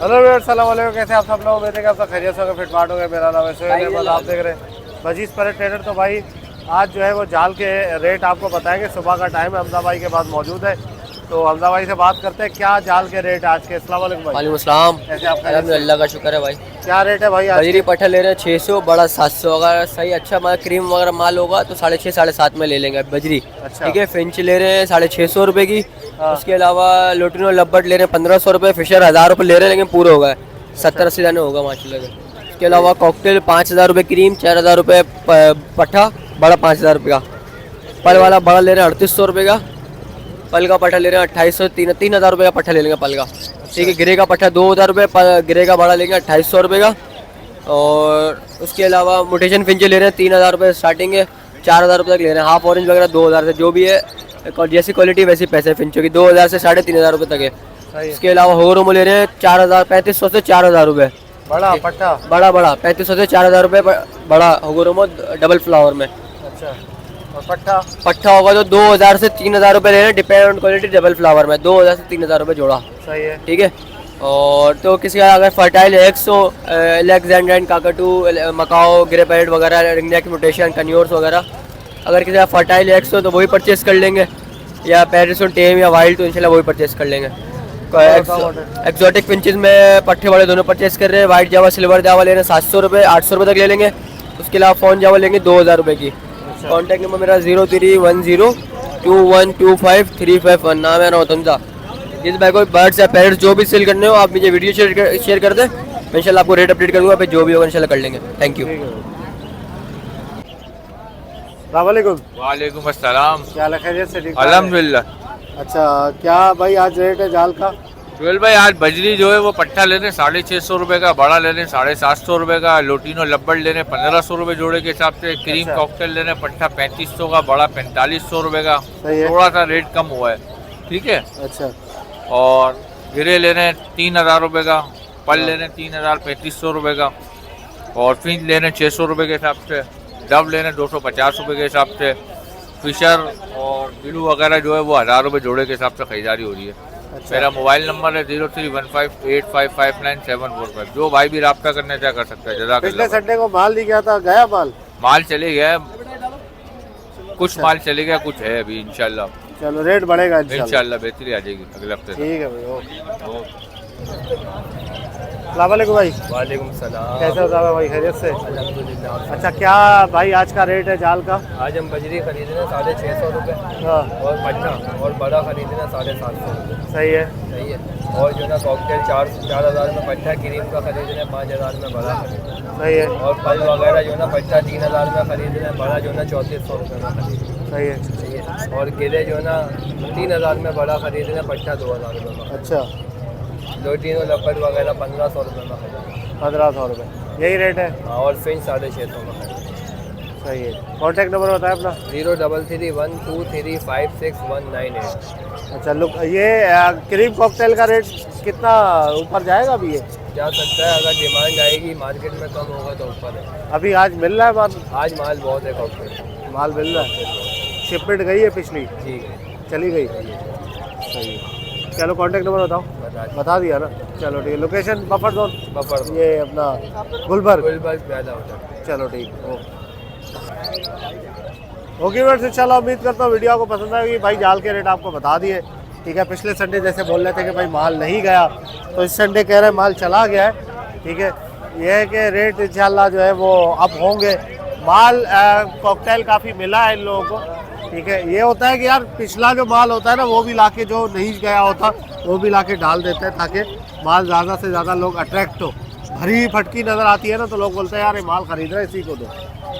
Hello viewers, अस्सलाम वालेकुम। कैसे आप सब लोग? उम्मीद है कि आप सब खैरियत से होंगे, फिटफाट होंगे। मेरा नाम है सोहेल, बस आप देख रहे हैं बजीज पर ट्रेडर। तो भाई आज जो है वो जाल के रेट आपको बताएंगे। सुबह का टाइम है, हमजा भाई के पास मौजूद है, तो हमजा भाई से बात करते हैं क्या जाल के रेट आज के। अस्सलाम वालेकुम भाई। वालेकुम सलाम। कैसे आप? अल्हम्दुलिल्लाह का शुक्र है भाई। क्या रेट है भाई आज बजरी के? पट्ठा ले रहे हैं 600, बड़ा 700। अगर सही अच्छा क्रीम वगैरह माल होगा तो 6.5 7.5 में ले लेंगे बजरी। अच्छा। ठीक है। फिंच ले रहे हैं 650 रुपये की। हाँ। उसके अलावा लोटिनो लब्बट ले रहे हैं 1500 रुपये। फिशर 1000 रुपये ले रहे हैं, लेकिन पूरा होगा 70-80 दाने होगा माशाल्लाह से। उसके अलावा कॉकटेल 5000 रुपये क्रीम, 4000 रुपये पट्ठा, बड़ा 5000 रुपये का। पल वाला बड़ा ले रहे हैं 3800 रुपये का। पल का पट्ठा ले रहे हैं 2800, 3000 रुपये का पट्ठा ले लेंगे पल का। ठीक है। गिरे का पट्ठा 2000 रुपये, गिरे का बड़ा लेंगे 2800 रुपये का। और उसके अलावा मोटेशन फिंचे ले रहे हैं 3000 रुपये स्टार्टिंग है, 4000 रुपये तक ले रहे हैं। हाफ ऑरेंज वगैरह 2000 से, जो भी है जैसी क्वालिटी वैसी पैसे फिंचों की 2000 से 3500 रुपये तक है। इसके अलावा होरोमो ले रहे हैं 3500 से 4000 रुपये। बड़ा पट्टा बड़ा 3500 से 4000 रुपये बड़ा होरोमो डबल फ्लावर में। अच्छा। और पट्टा होगा तो 2000 से 3000 रुपये ले रहे हैं, depend on quality. Double flower में 2000 से 3000 रुपये जोड़ा। सही है। ठीक है। और तो किसी का अगर फर्टाइल एक्स हो, एलेक्जेंड्राइन, काकाटू, मकाओ, ग्रे पैरेट वगैरह, रिंगनेक म्यूटेशन, कन्योर्स वगैरह, अगर किसी का फर्टाइल एक्स हो तो वही परचेस कर लेंगे, या पेरिसन टेम या वाइल्ड तो इंशाल्लाह वही परचेस कर लेंगे। एक्सोटिक पिंचेस में पट्टे वाले दोनों परचेस कर रहे हैं। वाइट जावा, सिल्वर जावा ले रहे हैं 700 रुपये, 800 रुपये तक ले लेंगे। उसके अलावा फोन जावा लेंगे 2000 रुपये की। कॉन्टैक्ट नंबर मेरा 031021253551। नाम है नौतमजा। जिस भाई को बर्ड्स या पैरट्स जो भी सेल करने हो, आप मुझे वीडियो शेयर कर दें, मैं इंशाल्लाह आपको रेट अपडेट कर दूँगा। फिर जो भी होगा इंशाल्लाह कर लेंगे। Thank you. वालेकुम अस्सलाम। क्या हाल है? खैरियत से? ठीक अल्हम्दुलिल्लाह। अच्छा, क्या भाई आज रेट है जाल का? सुहेल भाई आज बजरी जो है वो पट्टा ले रहे हैं 650 रुपये का, बड़ा ले रहे हैं 750 रुपये का, लोटिनो लब्बड़ ले रहे हैं 1500 रुपये जोड़े के हिसाब से, क्रीम अच्छा। कॉकटेल ले रहे हैं पट्टा 3500 का, बड़ा 4500 रुपये का। सही है। थोड़ा सा रेट कम हुआ है। ठीक है। अच्छा। और गिरे ले रहे हैं 3000 रुपये का, पल ले रहे हैं 3000 3500 रुपये का, और फिंच ले रहे हैं 600 रुपये के हिसाब से, डब ले रहे हैं 250 रुपये के हिसाब से, फिशर और ब्लू वगैरह जो है वो 1000 रुपये जोड़े के हिसाब से खरीदारी हो रही है। अच्छा। मेरा मोबाइल नंबर है 031585597545। जो भाई भी रब्ता करने चाहे कर सकते हैं। पिछले जज़ाकल्लाह। संडे को माल नहीं गया था, गया माल चले गया, कुछ अच्छा। माल चले गया, कुछ है अभी इंशाल्लाह। चलो रेट बढ़ेगा इंशाल्लाह बेहतरी आ जाएगी अगले हफ्ते से। ठीक है भाई। ओके। अस्सलाम वालेकुम भाई। वालेकुम सलाम। कैसे होता है भाई? खैरियत से? अल्हम्दुलिल्लाह। अच्छा, क्या भाई आज का रेट है जाल का? आज हम बजरी खरीद रहे हैं 650 रुपये, हाँ। और पट्टा और बड़ा खरीद रहे हैं 750 रुपये। सही है। सही है। और जो ना कॉकटेल 4000 में पट्टा, क्रीम का खरीद रहे हैं 5000 में बड़ा खरीद रहे हैं। सही है। और फल वगैरह जो ना पट्टा 3000 में खरीद रहे हैं, बड़ा जो ना 3400 रुपये में खरीद रहे हैं। सही है। सही है। और गिरे जो ना 3000 में बड़ा खरीद रहे हैं, पट्टा 2000 रुपये में। अच्छा। लोटिनो लपट वगैरह 1500 रुपये में खरीद रहे हैं। 1500 रुपये यही रेट है? हाँ, और फिंच 650 में खरीद रहे हैं। सही है। कॉन्टैक्ट नंबर बताए अपना? 0331235198। अच्छा, लुक ये क्रीम कॉकटेल का रेट कितना ऊपर जाएगा अभी? ये जा सकता है, अगर डिमांड आएगी मार्केट में कम होगा तो ऊपर है। अभी आज मिल रहा है माल? आज माल बहुत है कॉकटेल। माल मिल रहा है। शिपमेंट गई है पिछली? ठीक है। चली गई? सही है। चलो कॉन्टैक्ट नंबर बताओ। बता दिया ना? चलो ठीक है। Location buffer zone? बफर ये अपना गुलबर्ग? पैदा होता है। चलो ठीक है। ओके फ्रेंड्स, इंशाल्लाह उम्मीद करता हूँ वीडियो को पसंद आएगी। भाई जाल के रेट आपको बता दिए। ठीक है। पिछले संडे जैसे बोल रहे थे कि भाई माल नहीं गया, तो इस संडे कह रहे हैं माल चला गया है। ठीक है। ये है कि रेट इंशाल्लाह जो है वो अब होंगे। माल कॉकटेल काफ़ी मिला है इन लोगों को। ठीक है। ये होता है कि यार पिछला जो माल होता है ना, वो भी लाके, जो नहीं गया होता वो भी लाके डाल देते हैं, ताकि माल ज़्यादा से ज़्यादा लोग अट्रैक्ट हो। भरी फटकी नज़र आती है ना, तो लोग बोलते हैं यार ये माल ख़रीद रहे हैं, इसी को दो।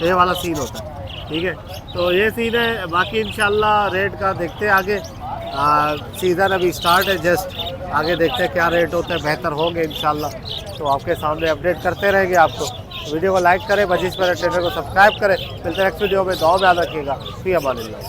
ये वाला सीन होता है। ठीक है। तो ये सीन है। बाकी इंशाल्लाह रेट का देखते हैं आगे। सीज़न अभी स्टार्ट है जस्ट, आगे देखते हैं क्या रेट होता है। बेहतर होंगे इंशाल्लाह, तो आपके सामने अपडेट करते रहेंगे आपको। वीडियो को लाइक करें, बजीज पर ट्रेडर को सब्सक्राइब करें। मिलते हैं नेक्स्ट वीडियो में। दुआ में याद रखिएगा। फी अमानिल्लाह।